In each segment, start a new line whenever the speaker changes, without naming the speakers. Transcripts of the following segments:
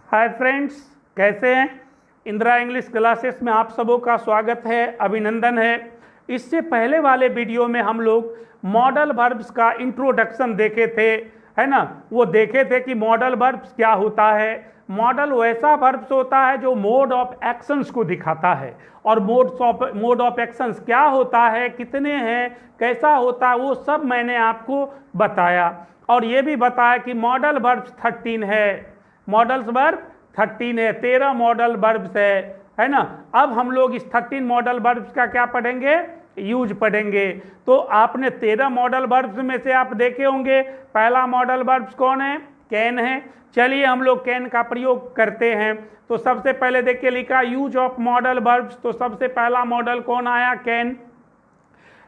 Hi friends, कैसे हैं। Indira English classes में आप सबों का स्वागत है, अभिनंदन है। इससे पहले वाले वीडियो में हम लोग मॉडल वर्ब्स का इंट्रोडक्शन देखे थे, है ना। वो देखे थे कि मॉडल वर्ब्स क्या होता है। मॉडल वैसा वर्ब्स होता है जो मोड ऑफ एक्शंस को दिखाता है, और मोड ऑफ एक्शंस क्या होता है, कितने हैं, कैसा होता है, वो सब मैंने आपको बताया। और ये भी बताया कि मॉडल वर्ब्स 13 है, मॉडल्स वर्ब 13 है, 13 मॉडल वर्ब्स है ना। अब हम लोग इस 13 मॉडल वर्ब्स का क्या पढ़ेंगे, यूज पढ़ेंगे। तो आपने 13 मॉडल वर्ब्स में से आप देखे होंगे, पहला मॉडल वर्ब्स कौन है, कैन है। चलिए हम लोग कैन का प्रयोग करते हैं। तो सबसे पहले देखिए लिखा यूज ऑफ मॉडल वर्ब्स, तो सबसे पहला मॉडल कौन आया, कैन।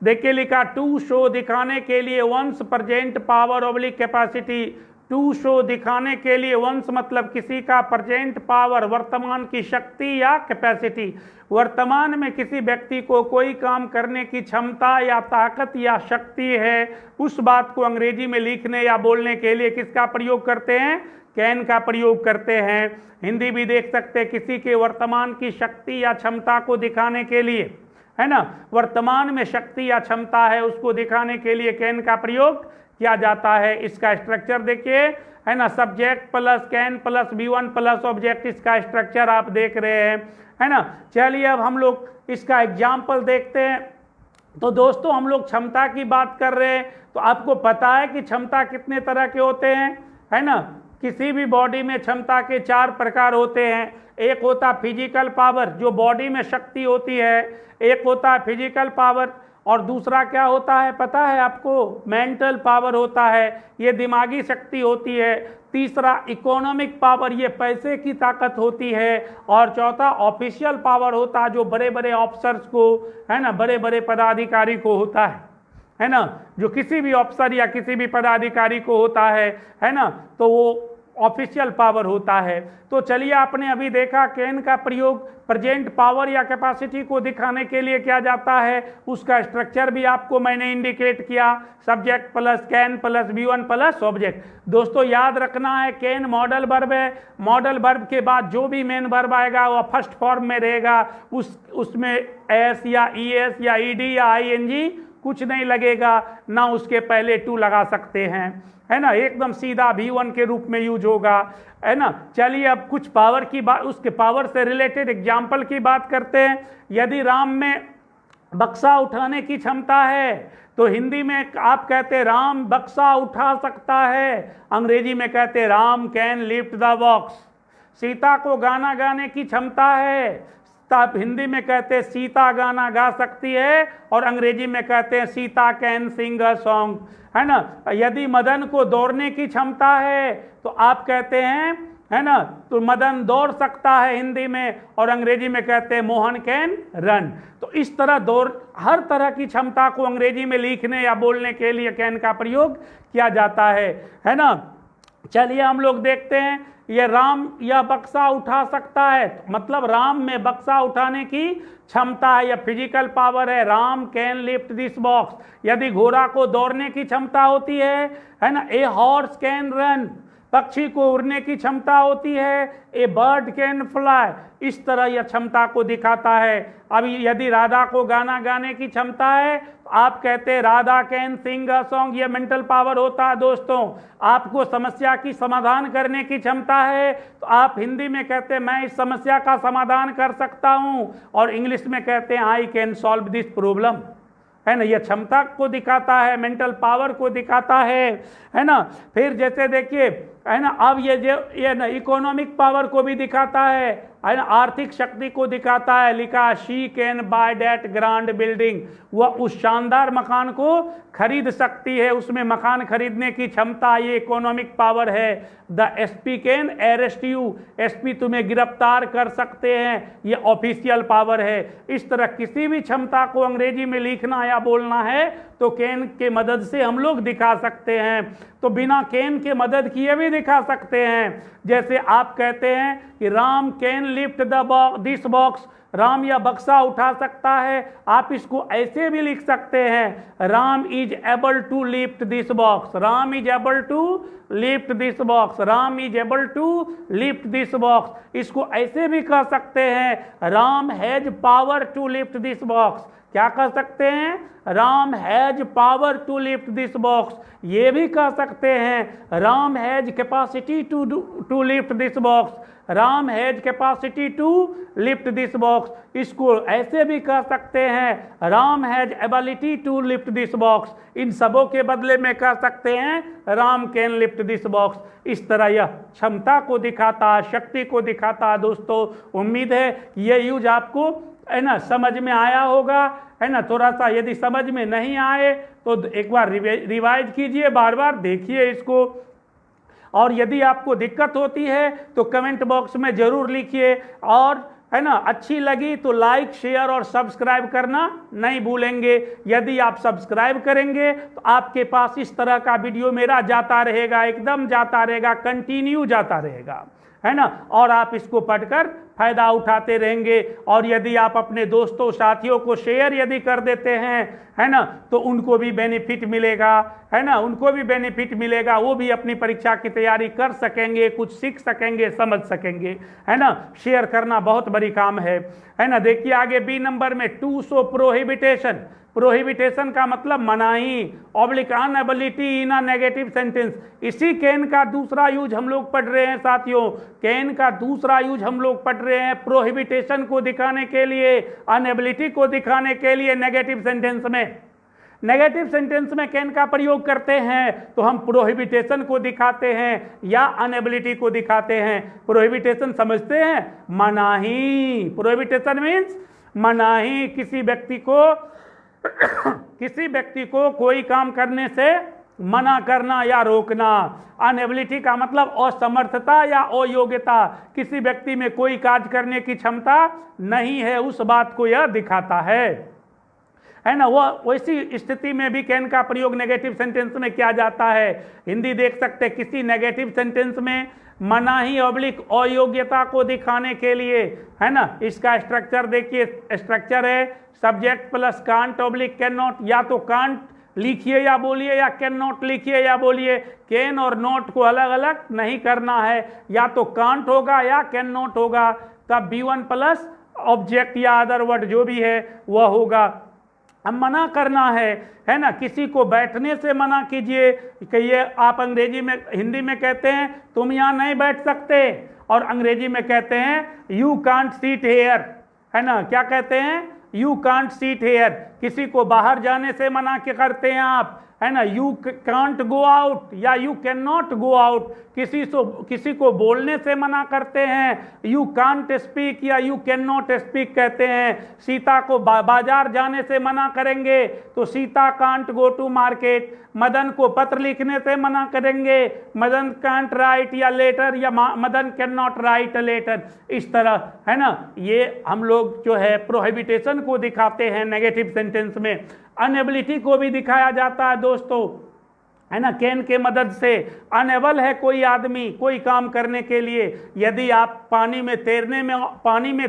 देखिए लिखा टू शो, दिखाने के लिए, once present power oblique capacity. To show दिखाने के लिए, वंस मतलब किसी का, प्रेजेंट पावर वर्तमान की शक्ति या कैपेसिटी, वर्तमान में किसी व्यक्ति को कोई काम करने की क्षमता या ताकत या शक्ति है, उस बात को अंग्रेजी में लिखने या बोलने के लिए किसका प्रयोग करते हैं, कैन का प्रयोग करते हैं। हिंदी भी देख सकते हैं, किसी के वर्तमान की शक्ति या क्षमता को दिखाने के लिए, है ना, वर्तमान में शक्ति या क्षमता है उसको दिखाने के लिए कैन का प्रयोग किया जाता है। इसका स्ट्रक्चर देखिए, है ना, subject plus can plus V1 plus object, इसका स्ट्रक्चर आप देख रहे हैं, है ना। चलिए अब हम लोग इसका एग्जाम्पल देखते हैं। तो दोस्तों हम लोग क्षमता की बात कर रहे हैं, तो आपको पता है कि क्षमता कितने तरह के होते हैं, है ना। किसी भी बॉडी में क्षमता के 4 प्रकार होते हैं। एक होता फिजिकल पावर, जो बॉडी में शक्ति होती है, एक होता है फिजिकल पावर, और दूसरा क्या होता है पता है आपको, मेंटल पावर होता है, ये दिमागी शक्ति होती है। तीसरा इकोनॉमिक पावर, ये पैसे की ताकत होती है। और चौथा ऑफिशियल पावर होता है, जो बड़े बड़े ऑफिसर्स को, है ना, बड़े बड़े पदाधिकारी को होता है ना, जो किसी भी ऑफिसर या किसी भी पदाधिकारी को होता है ना, तो वो ऑफिशियल पावर होता है। तो चलिए आपने अभी देखा कैन का प्रयोग प्रेजेंट पावर या कैपेसिटी को दिखाने के लिए किया जाता है। उसका स्ट्रक्चर भी आपको मैंने इंडिकेट किया, subject plus can plus V1 plus object. दोस्तों याद रखना है, कैन मॉडल वर्ब है, मॉडल वर्ब के बाद जो भी मेन वर्ब आएगा वो फर्स्ट फॉर्म में रहेगा, उसमें एस या ES या ED या ING कुछ नहीं लगेगा, ना उसके पहले टू लगा सकते हैं, है ना, एकदम सीधा V1 के रूप में यूज होगा, है ना। चलिए अब कुछ पावर की बात, उसके पावर से रिलेटेड एग्जाम्पल की बात करते हैं। यदि राम में बक्सा उठाने की क्षमता है, तो हिंदी में आप कहते राम बक्सा उठा सकता है, अंग्रेजी में कहते Ram can lift the box. Sita को गाना गाने की क्षमता है, तब हिंदी में कहते हैं सीता गाना गा सकती है, और अंग्रेजी में कहते हैं Sita can sing a song, है ना। यदि मदन को दौड़ने की क्षमता है, तो आप कहते हैं, है ना, तो मदन दौड़ सकता है हिंदी में, और अंग्रेजी में कहते हैं मोहन कैन रन। तो इस तरह दौड़, हर तरह की क्षमता को अंग्रेजी में लिखने या बोलने के लिए कैन का प्रयोग किया जाता है ना। चलिए हम लोग देखते हैं, ये राम यह बक्सा उठा सकता है, मतलब राम में बक्सा उठाने की क्षमता है या फिजिकल पावर है, Ram can lift this box. यदि घोड़ा को दौड़ने की क्षमता होती है ना, ए हॉर्स कैन रन, पक्षी को उड़ने की क्षमता होती है, ए बर्ड कैन फ्लाई। इस तरह यह क्षमता को दिखाता है। अभी यदि राधा को गाना गाने की क्षमता है, तो आप कहते हैं Radha can sing a song, ये मेंटल पावर होता है। दोस्तों आपको समस्या की समाधान करने की क्षमता है, तो आप हिंदी में कहते हैं मैं इस समस्या का समाधान कर सकता हूं, और इंग्लिश में कहते हैं I can solve this problem, है ना। यह क्षमता को दिखाता है, मेंटल पावर को दिखाता है ना। फिर जैसे देखिए, है ना, अब ये ना इकोनॉमिक पावर को भी दिखाता है ना, आर्थिक शक्ति को दिखाता है। लिखा she can by that grand building, वह उस शानदार मकान को खरीद सकती है, उसमें मकान खरीदने की क्षमता, ये इकोनॉमिक पावर है। The SP can arrest you, SP तुम्हें गिरफ्तार कर सकते हैं, ये ऑफिशियल पावर है। इस तरह किसी भी क्षमता को अंग्रेजी में लिखना या बोलना है तो कैन के मदद से हम लोग दिखा सकते हैं। तो बिना कैन के मदद किए भी लिखा सकते हैं। जैसे आप कहते हैं कि Ram can lift this box, Ram यह बक्सा उठा सकता है, आप इसको ऐसे भी लिख सकते हैं, Ram is able to lift this box, Ram is able to lift this box, Ram is able to lift this box. इसको ऐसे भी कह सकते हैं, Ram has power to lift this box. क्या कह सकते हैं? Ram has power to lift this box. ये भी कह सकते हैं, Ram has capacity to lift this box, Ram has capacity to lift this box. इसको ऐसे भी कह सकते हैं, Ram has ability to lift this box. इन सबों के बदले में कह सकते हैं, Ram can lift this box. इस तरह यह क्षमता को दिखाता है, शक्ति को दिखाता है। दोस्तों, उम्मीद है कि ये यूज आपको है ना समझ में आया होगा, है ना। थोड़ा सा यदि समझ में नहीं आए तो एक बार रिवाइज कीजिए, बार बार देखिए इसको। और यदि आपको दिक्कत होती है तो कमेंट बॉक्स में जरूर लिखिए, और है ना अच्छी लगी तो लाइक, शेयर और सब्सक्राइब करना नहीं भूलेंगे। यदि आप सब्सक्राइब करेंगे तो आपके पास इस तरह का वीडियो मेरा जाता रहेगा, एकदम जाता रहेगा, कंटिन्यू जाता रहेगा, है ना। और आप इसको पढ़कर फायदा उठाते रहेंगे। और यदि आप अपने दोस्तों साथियों को शेयर यदि कर देते हैं, है ना, तो उनको भी बेनिफिट मिलेगा, है ना, उनको भी बेनिफिट मिलेगा। वो भी अपनी परीक्षा की तैयारी कर सकेंगे, कुछ सीख सकेंगे, समझ सकेंगे, है ना। शेयर करना बहुत बड़ी काम है ना। देखिए आगे बी नंबर में, टू शो प्रोहिबिटेशन। प्रोहिबिटेशन का मतलब मनाही, oblique inability in a negative sentence. इसी कैन का दूसरा यूज हम लोग पढ़ रहे हैं साथियों, कैन का दूसरा यूज हम लोग पढ़ रहे हैं प्रोहिबिटेशन को दिखाने के लिए, अनएबिलिटी को दिखाने के लिए नेगेटिव सेंटेंस में। नेगेटिव सेंटेंस में कैन का प्रयोग करते हैं तो हम प्रोहिबिटेशन को दिखाते हैं या अनएबिलिटी को दिखाते हैं। प्रोहिबिटेशन समझते हैं, मनाही। प्रोहिबिटेशन मीन्स मनाही, किसी व्यक्ति को कोई काम करने से मना करना या रोकना। अनएबिलिटी का मतलब असमर्थता या अयोग्यता, किसी व्यक्ति में कोई कार्य करने की क्षमता नहीं है, उस बात को यह दिखाता है ना। वह वैसी स्थिति में भी कैन का प्रयोग नेगेटिव सेंटेंस में किया जाता है। हिंदी देख सकते हैं, किसी नेगेटिव सेंटेंस में मनाही ऑब्लिक अयोग्यता को दिखाने के लिए, है ना। इसका स्ट्रक्चर देखिए, स्ट्रक्चर है subject plus can't oblique can not. या तो कांट लिखिए या बोलिए, या कैन नॉट लिखिए या बोलिए। कैन और नॉट को अलग अलग नहीं करना है, या तो कांट होगा या कैन नॉट होगा, तब B1 प्लस ऑब्जेक्ट या अदर वर्ड जो भी है वह होगा। हम मना करना है ना। किसी को बैठने से मना कीजिए, कहिए आप अंग्रेजी में, हिंदी में कहते हैं तुम यहाँ नहीं बैठ सकते, और अंग्रेजी में कहते हैं यू कांट सीट हेयर, है ना। क्या कहते हैं? You can't seat here. किसी को बाहर जाने से मना के करते हैं आप, है ना, यू कांट गो आउट या you can not go out. किसी को बोलने से मना करते हैं, यू कांट स्पीक या यू कैन नॉट स्पीक कहते हैं। सीता को बाजार जाने से मना करेंगे तो Sita can't go to market. Madan को पत्र लिखने से मना करेंगे, मदन कांट राइट या लेटर, या Madan can not write a letter. इस तरह, है ना, ये हम लोग जो है प्रोहिबिटेशन को दिखाते हैं नेगेटिव सेंटेंस में। अनएबिलिटी को भी दिखाया जाता है दोस्तों, है ना। कैन के मदद से अनेबल है कोई आदमी कोई काम करने के लिए। यदि आप पानी में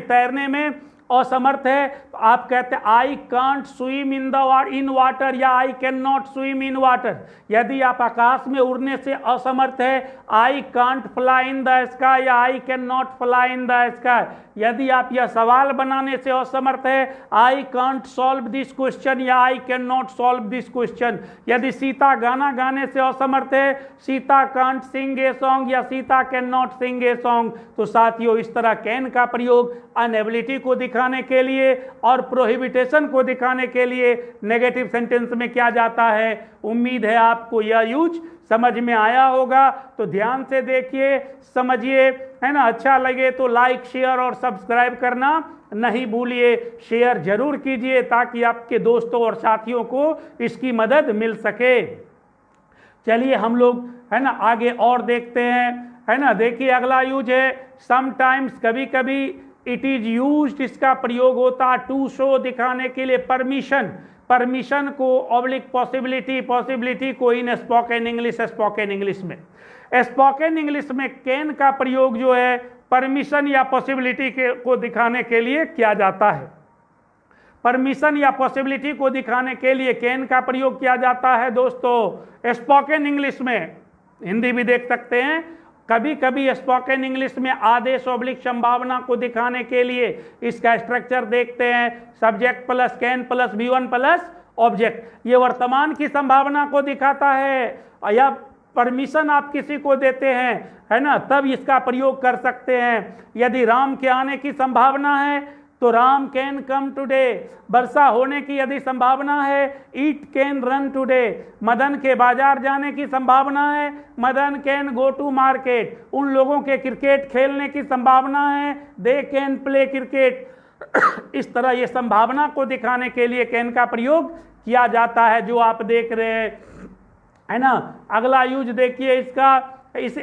तैरने में असमर्थ है तो आप कहते हैं I can't swim in water, या I can not swim in water. यदि आप आकाश में उड़ने से असमर्थ है, I can't fly in the sky या I can not fly in the sky. यदि आप यह सवाल बनाने से असमर्थ है, I can't solve this question या I can not solve this question. यदि सीता गाना गाने से असमर्थ है, Sita can't sing a song या Sita can not sing a song. तो साथियों, इस तरह कैन का प्रयोग अनएबिलिटी को दिखाने के लिए और प्रोहिबिटेशन को दिखाने के लिए नेगेटिव सेंटेंस में किया जाता है। उम्मीद है आपको यह यूज समझ में आया होगा, तो ध्यान से देखिए, समझिए, है ना। अच्छा लगे तो लाइक, शेयर और सब्सक्राइब करना नहीं भूलिए। शेयर जरूर कीजिए ताकि आपके दोस्तों और साथियों को इसकी मदद मिल सके। चलिए हम लोग, है ना, आगे और देखते हैं, है ना। देखिए अगला यूज है समटाइम्स, कभी कभी। इट इज यूज्ड, इसका प्रयोग होता है टू शो दिखाने के लिए परमिशन को ऑब्लिक पॉसिबिलिटी को इन स्पोकन इंग्लिश में, स्पोकन इंग्लिश में कैन का प्रयोग जो है परमिशन या पॉसिबिलिटी को दिखाने के लिए किया जाता है। परमिशन या पॉसिबिलिटी को दिखाने के लिए कैन का प्रयोग किया जाता है दोस्तों। स्पोकन इंग्लिश में, हिंदी भी देख सकते हैं, कभी कभी स्पोकन इंग्लिश में आदेश ऑब्लिक संभावना को दिखाने के लिए इसका स्ट्रक्चर देखते हैं, subject plus can plus V1 plus object. ये वर्तमान की संभावना को दिखाता है, या परमिशन आप किसी को देते हैं, है ना, तब इसका प्रयोग कर सकते हैं। यदि राम के आने की संभावना है तो राम कैन कम टुडे। वर्षा होने की यदि संभावना है, ईट कैन रन टुडे। मदन के बाजार जाने की संभावना है, Madan can go to market. उन लोगों के क्रिकेट खेलने की संभावना है, दे कैन प्ले क्रिकेट। इस तरह ये संभावना को दिखाने के लिए कैन का प्रयोग किया जाता है, जो आप देख रहे हैं, है ना। अगला यूज देखिए इसका, इस,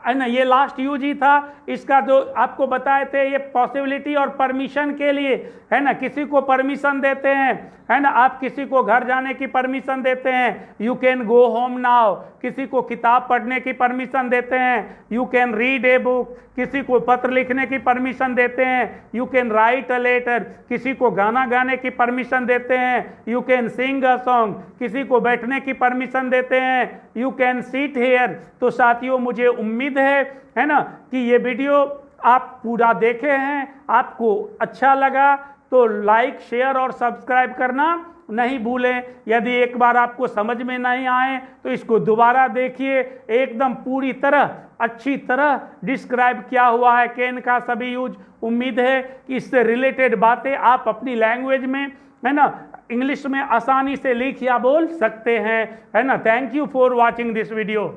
है ना, ये लास्ट यूज ही था इसका जो आपको बताए थे। ये पॉसिबिलिटी और परमिशन के लिए, है ना, किसी को परमिशन देते हैं, है ना, आप किसी को घर जाने की परमिशन देते हैं, you can go home now. किसी को किताब पढ़ने की परमिशन देते हैं, you can read a book. किसी को पत्र लिखने की परमिशन देते हैं, you can write a letter. किसी को गाना गाने की परमिशन देते हैं, you can sing a song. किसी को बैठने की परमिशन देते हैं, यू कैन सीट हेयर। तो साथियों, मुझे उम्मीद है ना, कि ये वीडियो आप पूरा देखे हैं, आपको अच्छा लगा तो लाइक, शेयर और सब्सक्राइब करना नहीं भूलें। यदि एक बार आपको समझ में नहीं आए तो इसको दोबारा देखिए, एकदम पूरी तरह अच्छी तरह डिस्क्राइब किया हुआ है कैन का सभी यूज। उम्मीद है कि इससे रिलेटेड बातें आप अपनी लैंग्वेज में, है ना, इंग्लिश में आसानी से लिख या बोल सकते हैं, है ना। Thank you for watching this video.